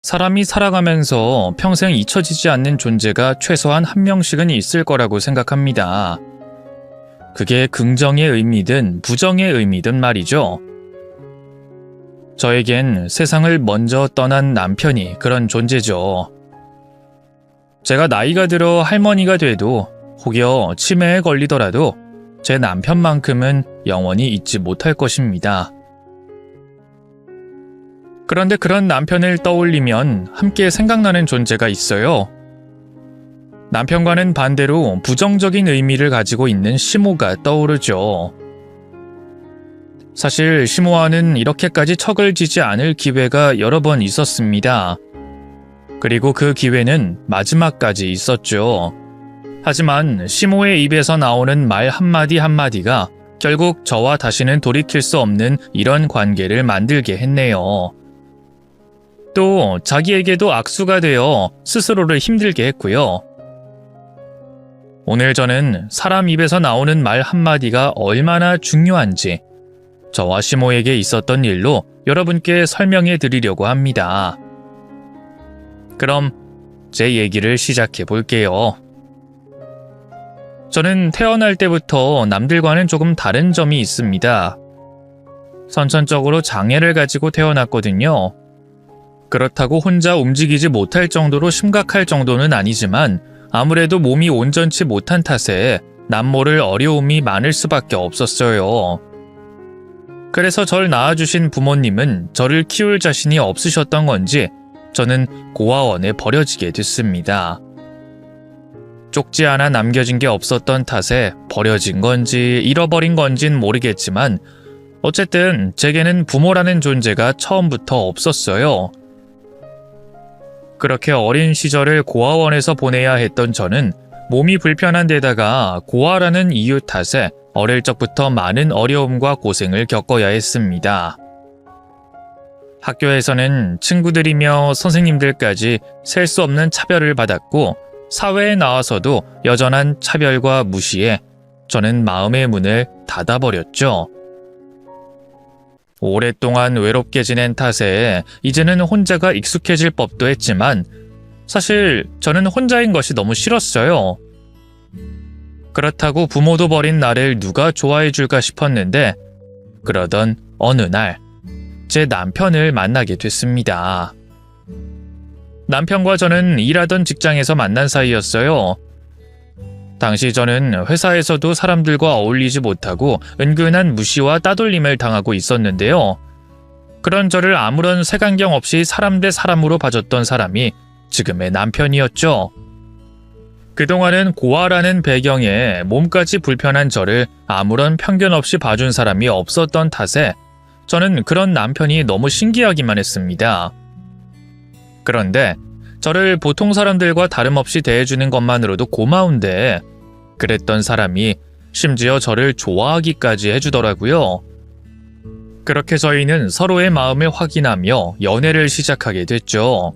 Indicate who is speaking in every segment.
Speaker 1: 사람이 살아가면서 평생 잊혀지지 않는 존재가 최소한 한 명씩은 있을 거라고 생각합니다. 그게 긍정의 의미든 부정의 의미든 말이죠. 저에겐 세상을 먼저 떠난 남편이 그런 존재죠. 제가 나이가 들어 할머니가 돼도 혹여 치매에 걸리더라도 제 남편만큼은 영원히 잊지 못할 것입니다. 그런데 그런 남편을 떠올리면 함께 생각나는 존재가 있어요. 남편과는 반대로 부정적인 의미를 가지고 있는 시모가 떠오르죠. 사실 시모와는 이렇게까지 척을 지지 않을 기회가 여러 번 있었습니다. 그리고 그 기회는 마지막까지 있었죠. 하지만 시모의 입에서 나오는 말 한마디 한마디가 결국 저와 다시는 돌이킬 수 없는 이런 관계를 만들게 했네요. 또 자기에게도 악수가 되어 스스로를 힘들게 했고요. 오늘 저는 사람 입에서 나오는 말 한마디가 얼마나 중요한지 저와 시모에게 있었던 일로 여러분께 설명해 드리려고 합니다. 그럼 제 얘기를 시작해 볼게요. 저는 태어날 때부터 남들과는 조금 다른 점이 있습니다. 선천적으로 장애를 가지고 태어났거든요. 그렇다고 혼자 움직이지 못할 정도로 심각할 정도는 아니지만 아무래도 몸이 온전치 못한 탓에 남모를 어려움이 많을 수밖에 없었어요. 그래서 절 낳아주신 부모님은 저를 키울 자신이 없으셨던 건지 저는 고아원에 버려지게 됐습니다. 쪽지 하나 남겨진 게 없었던 탓에 버려진 건지 잃어버린 건진 모르겠지만 어쨌든 제게는 부모라는 존재가 처음부터 없었어요. 그렇게 어린 시절을 고아원에서 보내야 했던 저는 몸이 불편한 데다가 고아라는 이유 탓에 어릴 적부터 많은 어려움과 고생을 겪어야 했습니다. 학교에서는 친구들이며 선생님들까지 셀 수 없는 차별을 받았고 사회에 나와서도 여전한 차별과 무시에 저는 마음의 문을 닫아버렸죠. 오랫동안 외롭게 지낸 탓에 이제는 혼자가 익숙해질 법도 했지만 사실 저는 혼자인 것이 너무 싫었어요. 그렇다고 부모도 버린 나를 누가 좋아해 줄까 싶었는데 그러던 어느 날 제 남편을 만나게 됐습니다. 남편과 저는 일하던 직장에서 만난 사이였어요. 당시 저는 회사에서도 사람들과 어울리지 못하고 은근한 무시와 따돌림을 당하고 있었는데요. 그런 저를 아무런 색안경 없이 사람 대 사람으로 봐줬던 사람이 지금의 남편이었죠. 그동안은 고아라는 배경에 몸까지 불편한 저를 아무런 편견 없이 봐준 사람이 없었던 탓에 저는 그런 남편이 너무 신기하기만 했습니다. 그런데 저를 보통 사람들과 다름없이 대해주는 것만으로도 고마운데 그랬던 사람이 심지어 저를 좋아하기까지 해주더라고요. 그렇게 저희는 서로의 마음을 확인하며 연애를 시작하게 됐죠.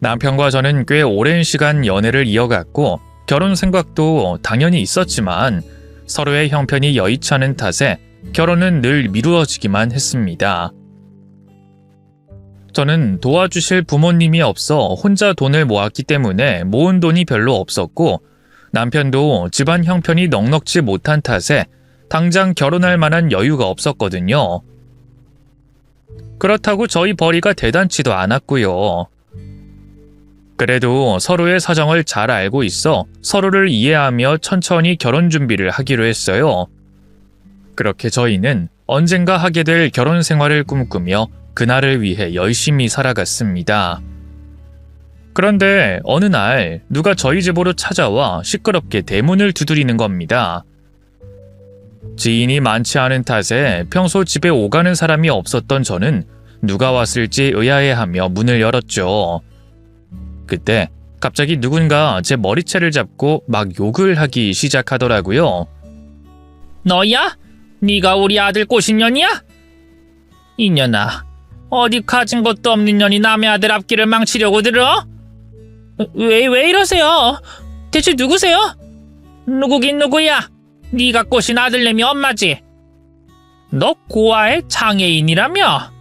Speaker 1: 남편과 저는 꽤 오랜 시간 연애를 이어갔고 결혼 생각도 당연히 있었지만 서로의 형편이 여의치 않은 탓에 결혼은 늘 미루어지기만 했습니다. 저는 도와주실 부모님이 없어 혼자 돈을 모았기 때문에 모은 돈이 별로 없었고 남편도 집안 형편이 넉넉지 못한 탓에 당장 결혼할 만한 여유가 없었거든요. 그렇다고 저희 벌이가 대단치도 않았고요. 그래도 서로의 사정을 잘 알고 있어 서로를 이해하며 천천히 결혼 준비를 하기로 했어요. 그렇게 저희는 언젠가 하게 될 결혼 생활을 꿈꾸며 그날을 위해 열심히 살아갔습니다. 그런데 어느 날 누가 저희 집으로 찾아와 시끄럽게 대문을 두드리는 겁니다. 지인이 많지 않은 탓에 평소 집에 오가는 사람이 없었던 저는 누가 왔을지 의아해하며 문을 열었죠. 그때 갑자기 누군가 제 머리채를 잡고 막 욕을 하기 시작하더라고요.
Speaker 2: 너야? 네가 우리 아들 꼬신 년이야? 이년아, 어디 가진 것도 없는 년이 남의 아들 앞길을 망치려고 들어? 왜 이러세요? 대체 누구세요? 누구긴 누구야? 네가 꼬신 아들내미 엄마지? 너 고아의 장애인이라며?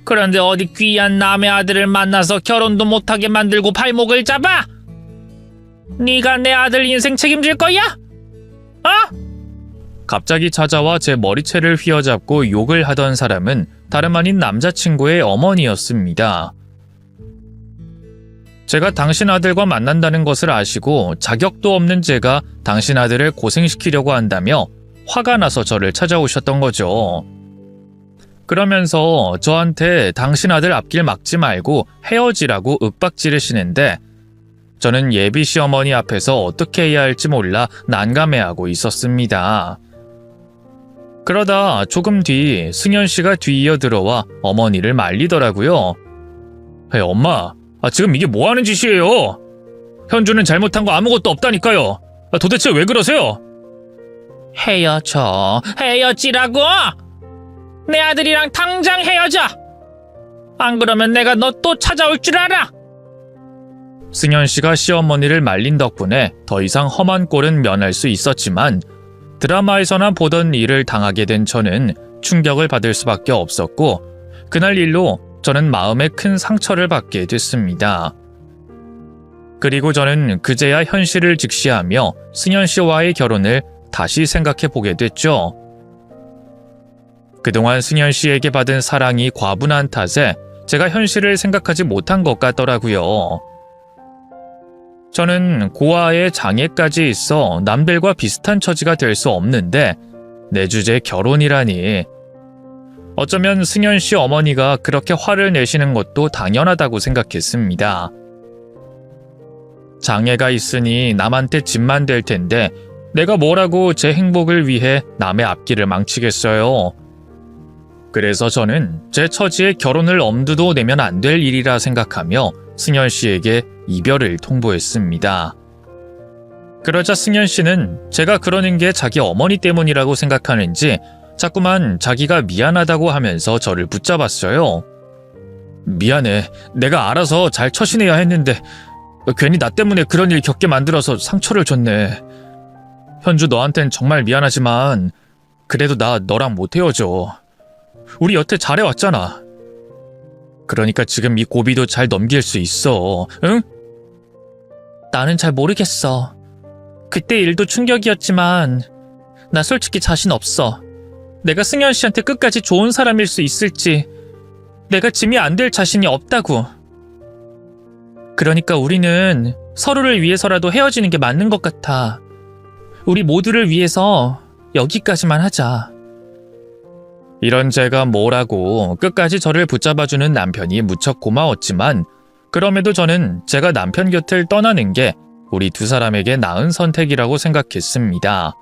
Speaker 2: 그런데 어디 귀한 남의 아들을 만나서 결혼도 못하게 만들고 발목을 잡아? 네가 내 아들 인생 책임질 거야?
Speaker 1: 갑자기 찾아와 제 머리채를 휘어잡고 욕을 하던 사람은 다름 아닌 남자친구의 어머니였습니다. 제가 당신 아들과 만난다는 것을 아시고 자격도 없는 제가 당신 아들을 고생시키려고 한다며 화가 나서 저를 찾아오셨던 거죠. 그러면서 저한테 당신 아들 앞길 막지 말고 헤어지라고 윽박지르시는데 저는 예비 시어머니 앞에서 어떻게 해야 할지 몰라 난감해하고 있었습니다. 그러다 조금 뒤 승현 씨가 뒤이어 들어와 어머니를 말리더라고요. 엄마, 지금 이게 뭐 하는 짓이에요? 현주는 잘못한 거 아무것도 없다니까요. 도대체 왜 그러세요?
Speaker 2: 헤어지라고! 내 아들이랑 당장 헤어져! 안 그러면 내가 너 또 찾아올 줄 알아!
Speaker 1: 승현 씨가 시어머니를 말린 덕분에 더 이상 험한 꼴은 면할 수 있었지만 드라마에서나 보던 일을 당하게 된 저는 충격을 받을 수밖에 없었고 그날 일로 저는 마음에 큰 상처를 받게 됐습니다. 그리고 저는 그제야 현실을 직시하며 승현 씨와의 결혼을 다시 생각해 보게 됐죠. 그동안 승현 씨에게 받은 사랑이 과분한 탓에 제가 현실을 생각하지 못한 것 같더라고요. 저는 고아의 장애까지 있어 남들과 비슷한 처지가 될 수 없는데 내 주제 결혼이라니. 어쩌면 승현 씨 어머니가 그렇게 화를 내시는 것도 당연하다고 생각했습니다. 장애가 있으니 남한테 짐만 될 텐데 내가 뭐라고 제 행복을 위해 남의 앞길을 망치겠어요. 그래서 저는 제 처지에 결혼을 엄두도 내면 안 될 일이라 생각하며 승현 씨에게 이별을 통보했습니다. 그러자 승현 씨는 제가 그러는 게 자기 어머니 때문이라고 생각하는지 자꾸만 자기가 미안하다고 하면서 저를 붙잡았어요. 미안해. 내가 알아서 잘 처신해야 했는데 괜히 나 때문에 그런 일 겪게 만들어서 상처를 줬네. 현주 너한텐 정말 미안하지만 그래도 나 너랑 못 헤어져. 우리 여태 잘해왔잖아. 그러니까 지금 이 고비도 잘 넘길 수 있어. 응?
Speaker 2: 나는 잘 모르겠어. 그때 일도 충격이었지만 나 솔직히 자신 없어. 내가 승현 씨한테 끝까지 좋은 사람일 수 있을지 내가 짐이 안 될 자신이 없다고. 그러니까 우리는 서로를 위해서라도 헤어지는 게 맞는 것 같아. 우리 모두를 위해서 여기까지만 하자.
Speaker 1: 이런 제가 뭐라고 끝까지 저를 붙잡아주는 남편이 무척 고마웠지만 그럼에도 저는 제가 남편 곁을 떠나는 게 우리 두 사람에게 나은 선택이라고 생각했습니다.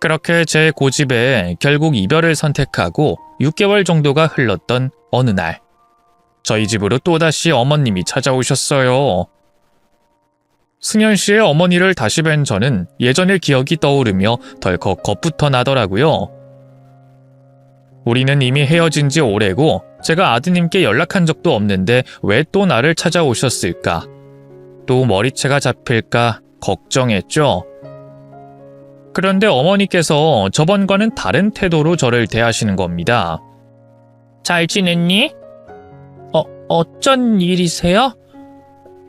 Speaker 1: 그렇게 제 고집에 결국 이별을 선택하고 6개월 정도가 흘렀던 어느 날 저희 집으로 또다시 어머님이 찾아오셨어요. 승현 씨의 어머니를 다시 뵌 저는 예전의 기억이 떠오르며 덜컥 겁부터 나더라고요. 우리는 이미 헤어진 지 오래고 제가 아드님께 연락한 적도 없는데 왜 또 나를 찾아오셨을까? 또 머리채가 잡힐까 걱정했죠. 그런데 어머니께서 저번과는 다른 태도로 저를 대하시는 겁니다.
Speaker 2: 잘 지냈니? 어쩐 일이세요?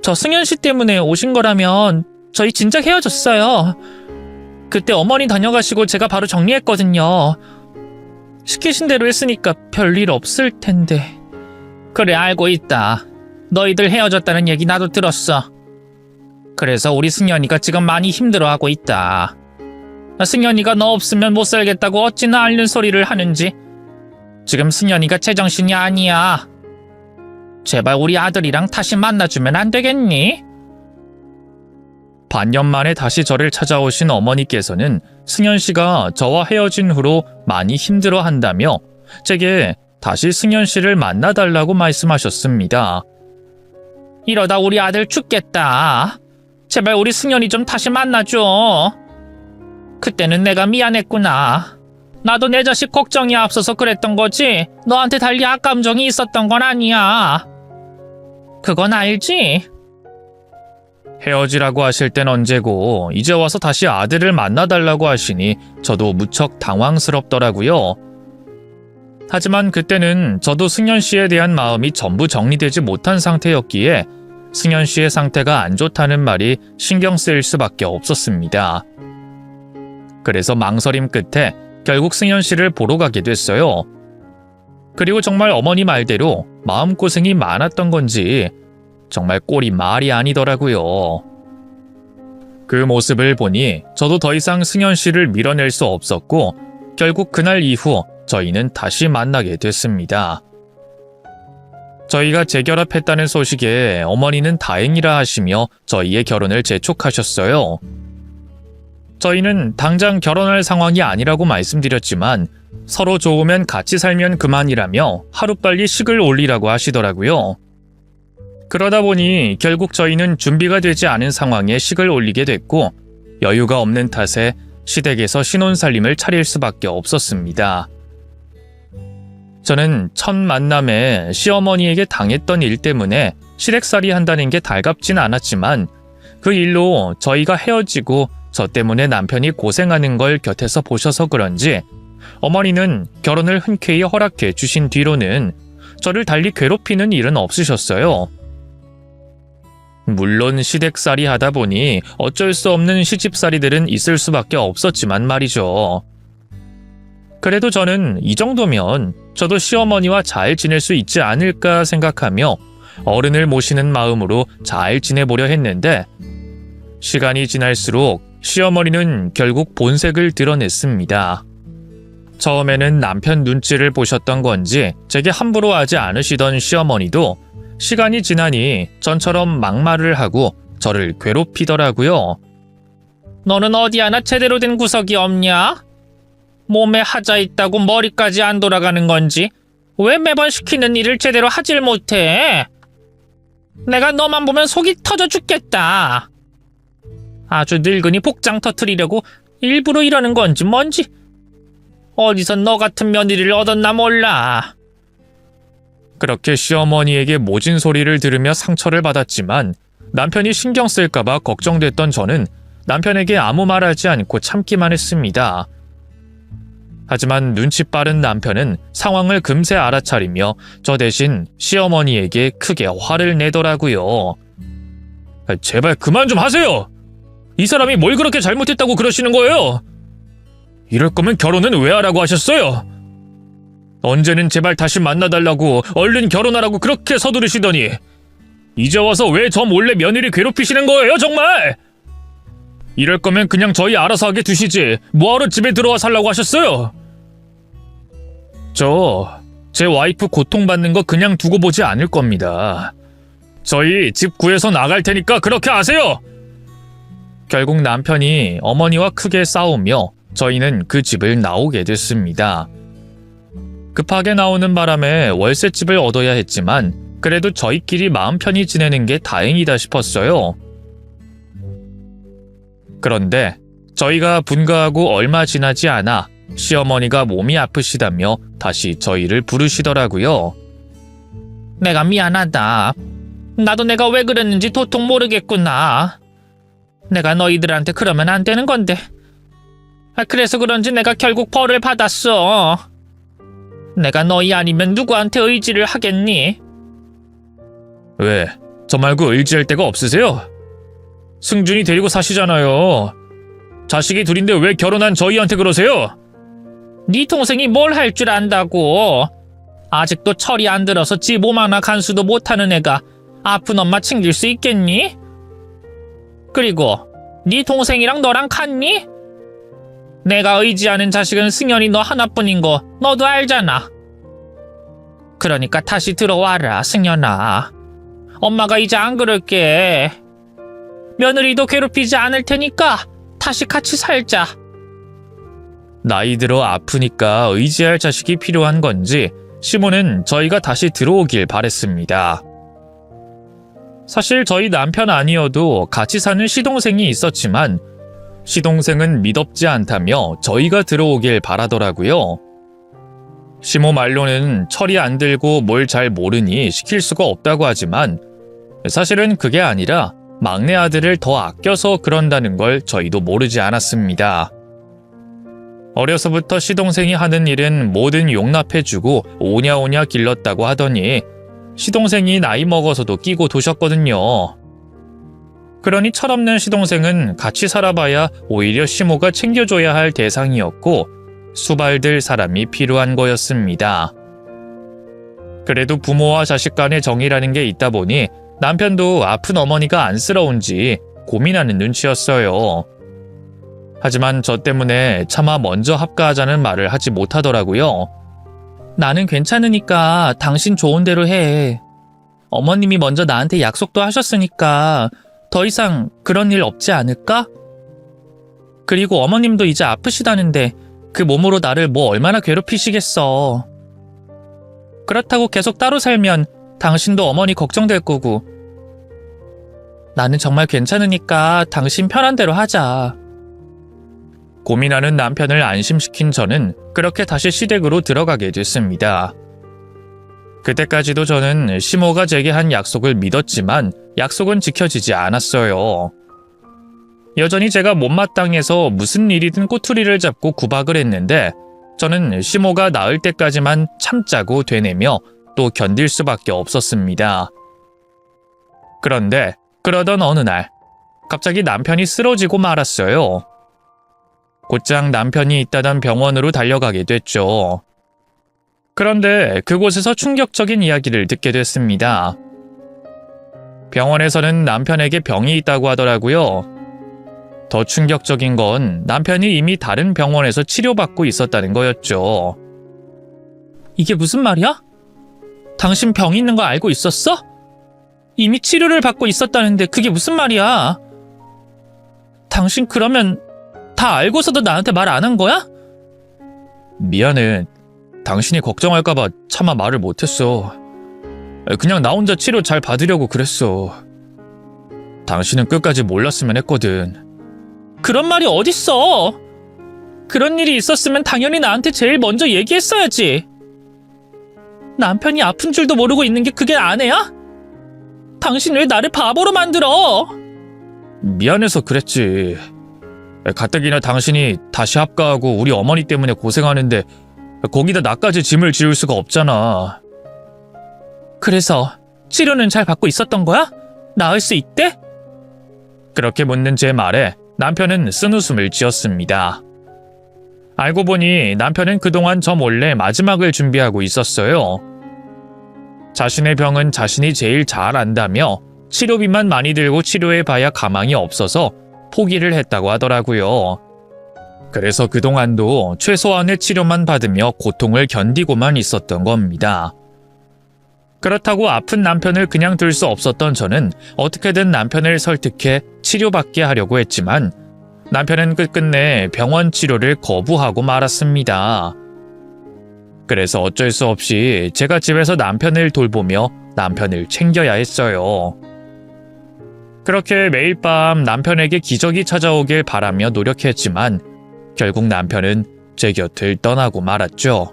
Speaker 2: 저 승현 씨 때문에 오신 거라면 저희 진작 헤어졌어요. 그때 어머니 다녀가시고 제가 바로 정리했거든요. 시키신 대로 했으니까 별일 없을 텐데. 그래, 알고 있다. 너희들 헤어졌다는 얘기 나도 들었어. 그래서 우리 승현이가 지금 많이 힘들어하고 있다. 승현이가 너 없으면 못 살겠다고 어찌나 앓는 소리를 하는지. 지금 승현이가 제정신이 아니야. 제발 우리 아들이랑 다시 만나주면 안 되겠니?
Speaker 1: 반년 만에 다시 저를 찾아오신 어머니께서는 승현 씨가 저와 헤어진 후로 많이 힘들어한다며 제게 다시 승현 씨를 만나달라고 말씀하셨습니다.
Speaker 2: 이러다 우리 아들 죽겠다. 제발 우리 승현이 좀 다시 만나줘. 그때는 내가 미안했구나. 나도 내 자식 걱정이 앞서서 그랬던 거지 너한테 달리 악감정이 있었던 건 아니야. 그건 알지?
Speaker 1: 헤어지라고 하실 땐 언제고 이제 와서 다시 아들을 만나달라고 하시니 저도 무척 당황스럽더라고요. 하지만 그때는 저도 승연 씨에 대한 마음이 전부 정리되지 못한 상태였기에 승연 씨의 상태가 안 좋다는 말이 신경 쓰일 수밖에 없었습니다. 그래서 망설임 끝에 결국 승연 씨를 보러 가게 됐어요. 그리고 정말 어머니 말대로 마음고생이 많았던 건지 정말 꼴이 말이 아니더라고요. 그 모습을 보니 저도 더 이상 승연 씨를 밀어낼 수 없었고 결국 그날 이후 저희는 다시 만나게 됐습니다. 저희가 재결합했다는 소식에 어머니는 다행이라 하시며 저희의 결혼을 재촉하셨어요. 저희는 당장 결혼할 상황이 아니라고 말씀드렸지만 서로 좋으면 같이 살면 그만이라며 하루빨리 식을 올리라고 하시더라고요. 그러다 보니 결국 저희는 준비가 되지 않은 상황에 식을 올리게 됐고 여유가 없는 탓에 시댁에서 신혼살림을 차릴 수밖에 없었습니다. 저는 첫 만남에 시어머니에게 당했던 일 때문에 시댁살이 한다는 게 달갑진 않았지만 그 일로 저희가 헤어지고 저 때문에 남편이 고생하는 걸 곁에서 보셔서 그런지 어머니는 결혼을 흔쾌히 허락해 주신 뒤로는 저를 달리 괴롭히는 일은 없으셨어요. 물론 시댁살이 하다 보니 어쩔 수 없는 시집살이들은 있을 수밖에 없었지만 말이죠. 그래도 저는 이 정도면 저도 시어머니와 잘 지낼 수 있지 않을까 생각하며 어른을 모시는 마음으로 잘 지내보려 했는데 시간이 지날수록 시어머니는 결국 본색을 드러냈습니다. 처음에는 남편 눈치를 보셨던 건지 제게 함부로 하지 않으시던 시어머니도 시간이 지나니 전처럼 막말을 하고 저를 괴롭히더라고요.
Speaker 2: 너는 어디 하나 제대로 된 구석이 없냐? 몸에 하자 있다고 머리까지 안 돌아가는 건지 왜 매번 시키는 일을 제대로 하질 못해? 내가 너만 보면 속이 터져 죽겠다. 아주 늙은이 복장 터트리려고 일부러 이러는 건지 뭔지 어디서 너 같은 며느리를 얻었나 몰라.
Speaker 1: 그렇게 시어머니에게 모진 소리를 들으며 상처를 받았지만 남편이 신경 쓸까봐 걱정됐던 저는 남편에게 아무 말하지 않고 참기만 했습니다. 하지만 눈치 빠른 남편은 상황을 금세 알아차리며 저 대신 시어머니에게 크게 화를 내더라고요. 제발 그만 좀 하세요! 이 사람이 뭘 그렇게 잘못했다고 그러시는 거예요? 이럴 거면 결혼은 왜 하라고 하셨어요? 언제는 제발 다시 만나달라고 얼른 결혼하라고 그렇게 서두르시더니 이제 와서 왜 저 몰래 며느리 괴롭히시는 거예요 정말? 이럴 거면 그냥 저희 알아서 하게 두시지 뭐하러 집에 들어와 살라고 하셨어요? 제 와이프 고통받는 거 그냥 두고 보지 않을 겁니다. 저희 집 구해서 나갈 테니까 그렇게 하세요! 결국 남편이 어머니와 크게 싸우며 저희는 그 집을 나오게 됐습니다. 급하게 나오는 바람에 월세집을 얻어야 했지만 그래도 저희끼리 마음 편히 지내는 게 다행이다 싶었어요. 그런데 저희가 분가하고 얼마 지나지 않아 시어머니가 몸이 아프시다며 다시 저희를 부르시더라고요.
Speaker 2: 내가 미안하다. 나도 내가 왜 그랬는지 도통 모르겠구나. 내가 너희들한테 그러면 안 되는 건데. 그래서 그런지 내가 결국 벌을 받았어. 내가 너희 아니면 누구한테 의지를 하겠니?
Speaker 1: 왜? 저 말고 의지할 데가 없으세요? 승준이 데리고 사시잖아요. 자식이 둘인데 왜 결혼한 저희한테 그러세요?
Speaker 2: 네 동생이 뭘 할 줄 안다고. 아직도 철이 안 들어서 지 몸 하나 간수도 못하는 애가 아픈 엄마 챙길 수 있겠니? 그리고 네 동생이랑 너랑 같니? 내가 의지하는 자식은 승연이 너 하나뿐인 거 너도 알잖아. 그러니까 다시 들어와라 승연아. 엄마가 이제 안 그럴게. 며느리도 괴롭히지 않을 테니까 다시 같이 살자.
Speaker 1: 나이 들어 아프니까 의지할 자식이 필요한 건지 시모는 저희가 다시 들어오길 바랬습니다. 사실 저희 남편 아니어도 같이 사는 시동생이 있었지만 시동생은 믿업지 않다며 저희가 들어오길 바라더라고요. 시모 말로는 철이 안 들고 뭘 잘 모르니 시킬 수가 없다고 하지만 사실은 그게 아니라 막내 아들을 더 아껴서 그런다는 걸 저희도 모르지 않았습니다. 어려서부터 시동생이 하는 일은 뭐든 용납해주고 오냐오냐 길렀다고 하더니 시동생이 나이 먹어서도 끼고 도셨거든요. 그러니 철없는 시동생은 같이 살아봐야 오히려 시모가 챙겨줘야 할 대상이었고 수발들 사람이 필요한 거였습니다. 그래도 부모와 자식 간의 정이라는 게 있다 보니 남편도 아픈 어머니가 안쓰러운지 고민하는 눈치였어요. 하지만 저 때문에 차마 먼저 합가하자는 말을 하지 못하더라고요. 나는 괜찮으니까 당신 좋은 대로 해. 어머님이 먼저 나한테 약속도 하셨으니까 더 이상 그런 일 없지 않을까? 그리고 어머님도 이제 아프시다는데 그 몸으로 나를 뭐 얼마나 괴롭히시겠어. 그렇다고 계속 따로 살면 당신도 어머니 걱정될 거고. 나는 정말 괜찮으니까 당신 편한 대로 하자. 고민하는 남편을 안심시킨 저는 그렇게 다시 시댁으로 들어가게 됐습니다. 그때까지도 저는 시모가 제게 한 약속을 믿었지만 약속은 지켜지지 않았어요. 여전히 제가 못마땅해서 무슨 일이든 꼬투리를 잡고 구박을 했는데 저는 시모가 나을 때까지만 참자고 되뇌며 또 견딜 수밖에 없었습니다. 그런데 그러던 어느 날 갑자기 남편이 쓰러지고 말았어요. 곧장 남편이 있다던 병원으로 달려가게 됐죠. 그런데 그곳에서 충격적인 이야기를 듣게 됐습니다. 병원에서는 남편에게 병이 있다고 하더라고요. 더 충격적인 건 남편이 이미 다른 병원에서 치료받고 있었다는 거였죠. 이게 무슨 말이야? 당신 병 있는 거 알고 있었어? 이미 치료를 받고 있었다는데 그게 무슨 말이야? 당신 그러면 다 알고서도 나한테 말 안 한 거야? 미안해. 당신이 걱정할까봐 차마 말을 못했어. 그냥 나 혼자 치료 잘 받으려고 그랬어. 당신은 끝까지 몰랐으면 했거든. 그런 말이 어딨어? 그런 일이 있었으면 당연히 나한테 제일 먼저 얘기했어야지. 남편이 아픈 줄도 모르고 있는 게 그게 아내야? 당신 왜 나를 바보로 만들어? 미안해서 그랬지. 가뜩이나 당신이 다시 합가하고 우리 어머니 때문에 고생하는데 거기다 나까지 짐을 지을 수가 없잖아. 그래서 치료는 잘 받고 있었던 거야? 나을 수 있대? 그렇게 묻는 제 말에 남편은 쓴웃음을 지었습니다. 알고 보니 남편은 그동안 저 몰래 마지막을 준비하고 있었어요. 자신의 병은 자신이 제일 잘 안다며 치료비만 많이 들고 치료해봐야 가망이 없어서 포기를 했다고 하더라고요. 그래서 그동안도 최소한의 치료만 받으며 고통을 견디고만 있었던 겁니다. 그렇다고 아픈 남편을 그냥 둘 수 없었던 저는 어떻게든 남편을 설득해 치료받게 하려고 했지만 남편은 끝끝내 병원 치료를 거부하고 말았습니다. 그래서 어쩔 수 없이 제가 집에서 남편을 돌보며 남편을 챙겨야 했어요. 그렇게 매일 밤 남편에게 기적이 찾아오길 바라며 노력했지만 결국 남편은 제 곁을 떠나고 말았죠.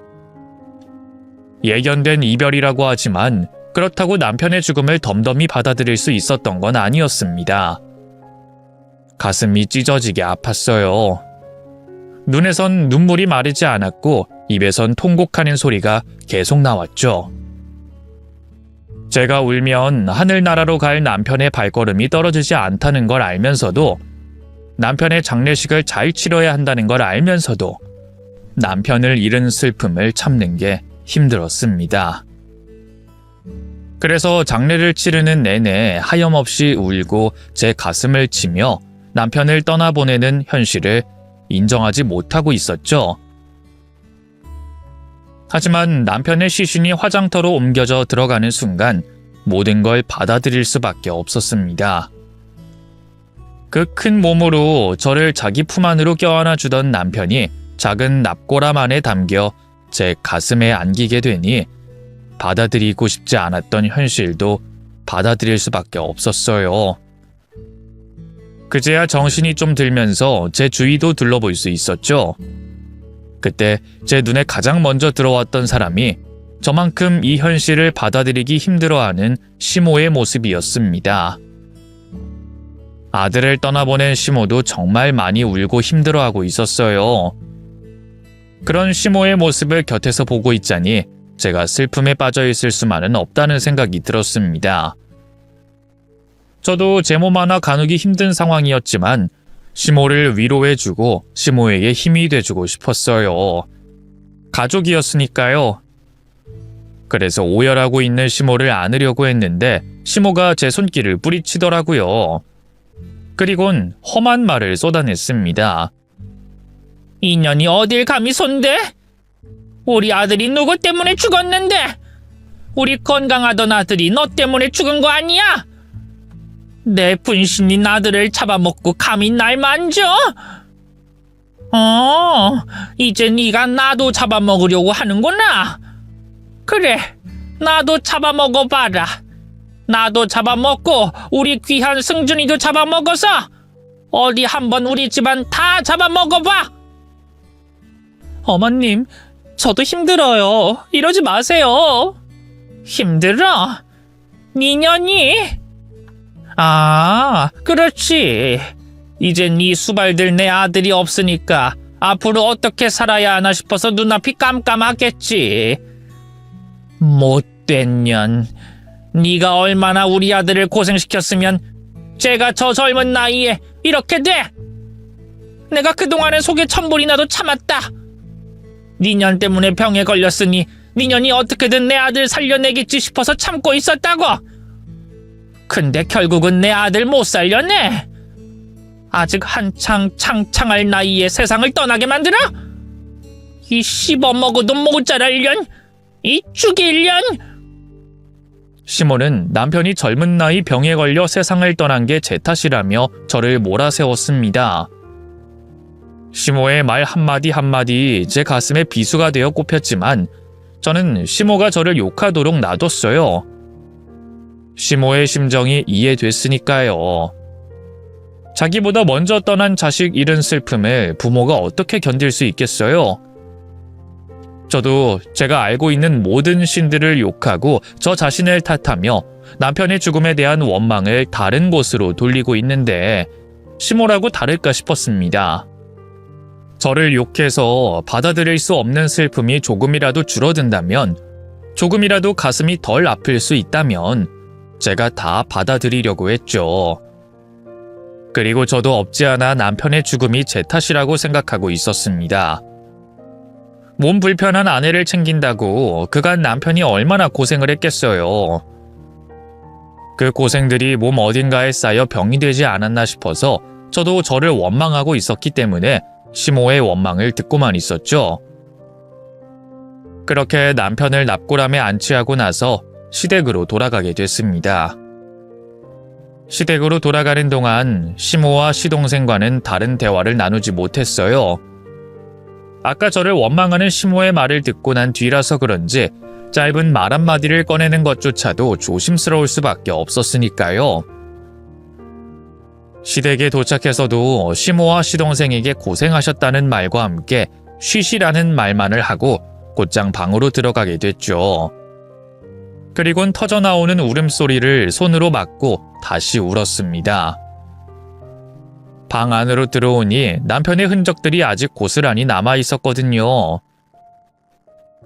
Speaker 1: 예견된 이별이라고 하지만 그렇다고 남편의 죽음을 덤덤히 받아들일 수 있었던 건 아니었습니다. 가슴이 찢어지게 아팠어요. 눈에선 눈물이 마르지 않았고 입에선 통곡하는 소리가 계속 나왔죠. 제가 울면 하늘나라로 갈 남편의 발걸음이 떨어지지 않다는 걸 알면서도 남편의 장례식을 잘 치러야 한다는 걸 알면서도 남편을 잃은 슬픔을 참는 게 힘들었습니다. 그래서 장례를 치르는 내내 하염없이 울고 제 가슴을 치며 남편을 떠나보내는 현실을 인정하지 못하고 있었죠. 하지만 남편의 시신이 화장터로 옮겨져 들어가는 순간 모든 걸 받아들일 수밖에 없었습니다. 그 큰 몸으로 저를 자기 품 안으로 껴안아 주던 남편이 작은 납고람 안에 담겨 제 가슴에 안기게 되니 받아들이고 싶지 않았던 현실도 받아들일 수밖에 없었어요. 그제야 정신이 좀 들면서 제 주위도 둘러볼 수 있었죠. 그때 제 눈에 가장 먼저 들어왔던 사람이 저만큼 이 현실을 받아들이기 힘들어하는 시모의 모습이었습니다. 아들을 떠나보낸 시모도 정말 많이 울고 힘들어하고 있었어요. 그런 시모의 모습을 곁에서 보고 있자니 제가 슬픔에 빠져 있을 수만은 없다는 생각이 들었습니다. 저도 제 몸 하나 가누기 힘든 상황이었지만 시모를 위로해주고 시모에게 힘이 돼주고 싶었어요. 가족이었으니까요. 그래서 오열하고 있는 시모를 안으려고 했는데 시모가 제 손길을 뿌리치더라고요. 그리곤 험한 말을 쏟아냈습니다.
Speaker 2: 인연이 어딜 감히 손대? 우리 아들이 누구 때문에 죽었는데? 우리 건강하던 아들이 너 때문에 죽은 거 아니야? 내 분신인 아들을 잡아먹고 감히 날 만져? 이제 네가 나도 잡아먹으려고 하는구나. 그래, 나도 잡아먹어봐라. 나도 잡아먹고 우리 귀한 승준이도 잡아먹어서 어디 한번 우리 집안 다 잡아먹어봐. 어머님, 저도 힘들어요. 이러지 마세요. 힘들어? 니년이? 아, 그렇지. 이제 네 수발들 내 아들이 없으니까 앞으로 어떻게 살아야 하나 싶어서 눈앞이 깜깜하겠지. 못된 년. 네가 얼마나 우리 아들을 고생시켰으면 제가 저 젊은 나이에 이렇게 돼. 내가 그동안은 속에 천불이 나도 참았다. 니년 때문에 병에 걸렸으니 니년이 어떻게든 내 아들 살려내겠지 싶어서 참고 있었다고. 근데 결국은 내 아들 못 살려내. 아직 한창 창창할 나이에 세상을 떠나게 만들어? 이 씹어먹어도 모자랄 년, 이 죽일 년.
Speaker 1: 시모는 남편이 젊은 나이 병에 걸려 세상을 떠난 게 제 탓이라며 저를 몰아세웠습니다. 시모의 말 한마디 한마디 제 가슴에 비수가 되어 꼽혔지만 저는 시모가 저를 욕하도록 놔뒀어요. 시모의 심정이 이해됐으니까요. 자기보다 먼저 떠난 자식 잃은 슬픔을 부모가 어떻게 견딜 수 있겠어요? 저도 제가 알고 있는 모든 신들을 욕하고 저 자신을 탓하며 남편의 죽음에 대한 원망을 다른 곳으로 돌리고 있는데 시모라고 다를까 싶었습니다. 저를 욕해서 받아들일 수 없는 슬픔이 조금이라도 줄어든다면, 조금이라도 가슴이 덜 아플 수 있다면 제가 다 받아들이려고 했죠. 그리고 저도 없지 않아 남편의 죽음이 제 탓이라고 생각하고 있었습니다. 몸 불편한 아내를 챙긴다고 그간 남편이 얼마나 고생을 했겠어요. 그 고생들이 몸 어딘가에 쌓여 병이 되지 않았나 싶어서 저도 저를 원망하고 있었기 때문에 시모의 원망을 듣고만 있었죠. 그렇게 남편을 납골함에 안치하고 나서 시댁으로 돌아가게 됐습니다. 시댁으로 돌아가는 동안 시모와 시동생과는 다른 대화를 나누지 못했어요. 아까 저를 원망하는 시모의 말을 듣고 난 뒤라서 그런지 짧은 말 한마디를 꺼내는 것조차도 조심스러울 수밖에 없었으니까요. 시댁에 도착해서도 시모와 시동생에게 고생하셨다는 말과 함께 쉬시라는 말만을 하고 곧장 방으로 들어가게 됐죠. 그리곤 터져나오는 울음소리를 손으로 막고 다시 울었습니다. 방 안으로 들어오니 남편의 흔적들이 아직 고스란히 남아있었거든요.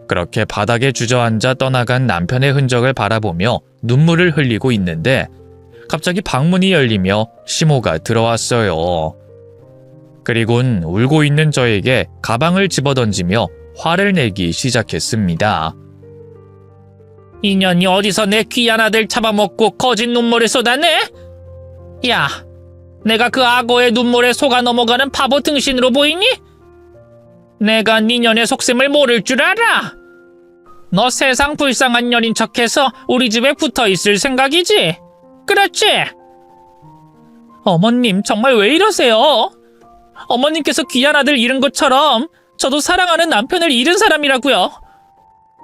Speaker 1: 그렇게 바닥에 주저앉아 떠나간 남편의 흔적을 바라보며 눈물을 흘리고 있는데 갑자기 방문이 열리며 시모가 들어왔어요. 그리곤 울고 있는 저에게 가방을 집어던지며 화를 내기 시작했습니다.
Speaker 2: 인연이 어디서 내 귀한 아들 잡아먹고 거짓 눈물을 쏟아내? 야, 내가 그 악어의 눈물에 속아 넘어가는 바보 등신으로 보이니? 내가 니년의 속셈을 모를 줄 알아? 너 세상 불쌍한 년인 척해서 우리 집에 붙어있을 생각이지? 그렇지? 어머님, 정말 왜 이러세요? 어머님께서 귀한 아들 잃은 것처럼 저도 사랑하는 남편을 잃은 사람이라고요.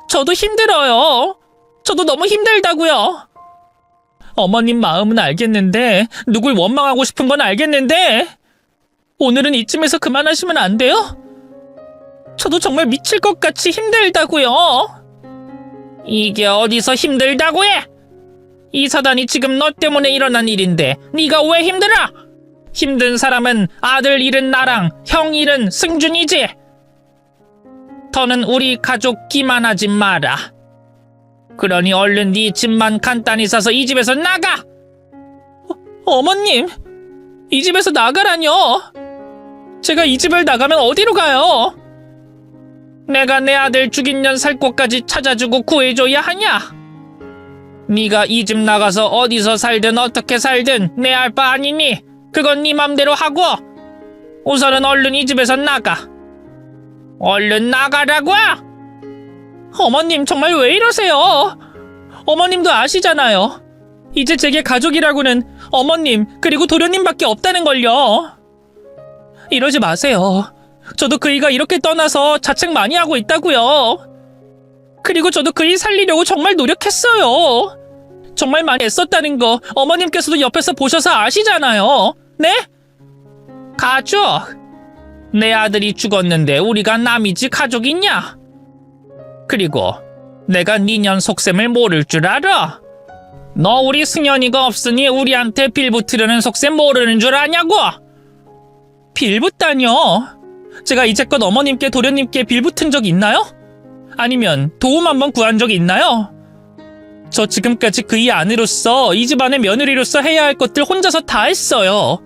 Speaker 2: 저도 힘들어요. 저도 너무 힘들다고요. 어머님 마음은 알겠는데, 누굴 원망하고 싶은 건 알겠는데, 오늘은 이쯤에서 그만하시면 안 돼요? 저도 정말 미칠 것 같이 힘들다고요. 이게 어디서 힘들다고 해? 이 사단이 지금 너 때문에 일어난 일인데 네가 왜 힘들어? 힘든 사람은 아들 잃은 나랑 형 잃은 승준이지. 더는 우리 가족 기만하지 마라. 그러니 얼른 네 집만 간단히 싸서 이 집에서 나가! 어머님, 이 집에서 나가라뇨? 제가 이 집을 나가면 어디로 가요? 내가 내 아들 죽인 년 살 곳까지 찾아주고 구해줘야 하냐? 네가 이 집 나가서 어디서 살든 어떻게 살든 내 알 바 아니니 그건 네 맘대로 하고 우선은 얼른 이 집에서 나가. 얼른 나가라고! 어머님 정말 왜 이러세요? 어머님도 아시잖아요. 이제 제게 가족이라고는 어머님 그리고 도련님밖에 없다는 걸요. 이러지 마세요. 저도 그이가 이렇게 떠나서 자책 많이 하고 있다고요. 그리고 저도 그이 살리려고 정말 노력했어요. 정말 많이 애썼다는 거 어머님께서도 옆에서 보셔서 아시잖아요. 네? 가족? 내 아들이 죽었는데 우리가 남이지 가족이냐? 그리고 내가 니년 속셈을 모를 줄 알아? 너 우리 승현이가 없으니 우리한테 빌붙으려는 속셈 모르는 줄 아냐고? 빌붙다뇨? 제가 이제껏 어머님께 도련님께 빌붙은 적 있나요? 아니면 도움 한번 구한 적 있나요? 저 지금까지 그이 아내로서 이 집안의 며느리로서 해야 할 것들 혼자서 다 했어요.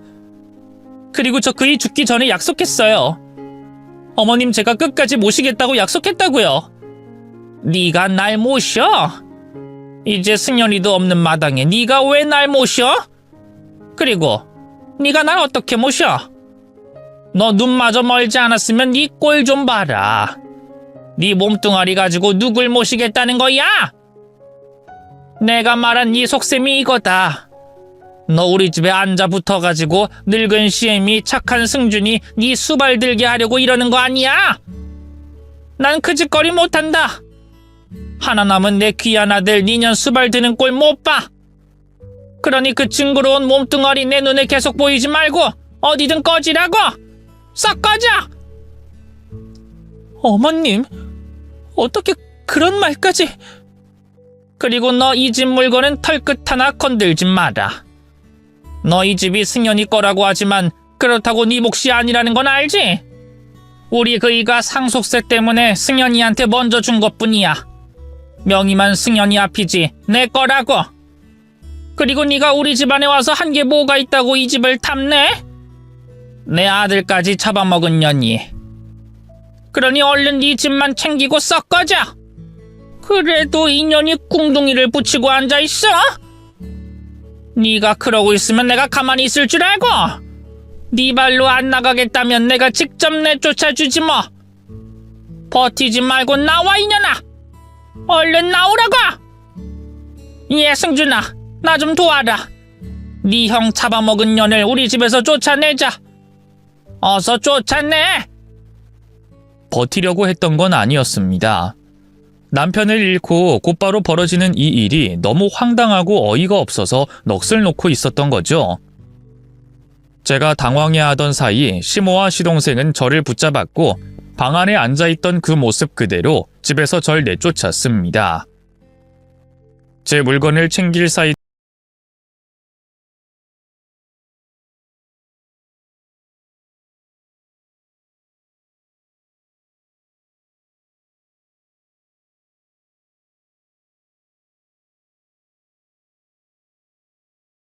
Speaker 2: 그리고 저 그이 죽기 전에 약속했어요. 어머님 제가 끝까지 모시겠다고 약속했다고요. 네가 날 모셔? 이제 승현이도 없는 마당에 네가 왜 날 모셔? 그리고 네가 날 어떻게 모셔? 너 눈마저 멀지 않았으면 네 꼴 좀 봐라. 네 몸뚱아리 가지고 누굴 모시겠다는 거야? 내가 말한 네 속셈이 이거다. 너 우리 집에 앉아 붙어가지고 늙은 시엠이 착한 승준이 네 수발 들게 하려고 이러는 거 아니야? 난 그 짓거리 못한다. 하나 남은 내 귀한 아들 니년 수발 드는 꼴 못 봐. 그러니 그 징그러운 몸뚱아리 내 눈에 계속 보이지 말고 어디든 꺼지라고. 썩 꺼져! 어머님, 어떻게 그런 말까지... 그리고 너 이 집 물건은 털끝 하나 건들지 마라. 너 이 집이 승현이 거라고 하지만 그렇다고 네 몫이 아니라는 건 알지? 우리 그이가 상속세 때문에 승현이한테 먼저 준 것뿐이야. 명의만 승현이 앞이지 내 거라고. 그리고 네가 우리 집안에 와서 한 게 뭐가 있다고 이 집을 탐내? 내 아들까지 잡아먹은 년이. 그러니 얼른 네 집만 챙기고 썩 꺼져. 그래도 이 년이 궁둥이를 붙이고 앉아있어? 네가 그러고 있으면 내가 가만히 있을 줄 알고? 네 발로 안 나가겠다면 내가 직접 내쫓아주지 뭐. 버티지 말고 나와 이년아. 얼른 나오라고. 예 승준아, 나 좀 도와라. 네 형 잡아먹은 년을 우리 집에서 쫓아내자. 어서 쫓아내.
Speaker 1: 버티려고 했던 건 아니었습니다. 남편을 잃고 곧바로 벌어지는 이 일이 너무 황당하고 어이가 없어서 넋을 놓고 있었던 거죠. 제가 당황해하던 사이 시모와 시동생은 저를 붙잡았고 방 안에 앉아있던 그 모습 그대로 집에서 절 내쫓았습니다. 제 물건을 챙길 사이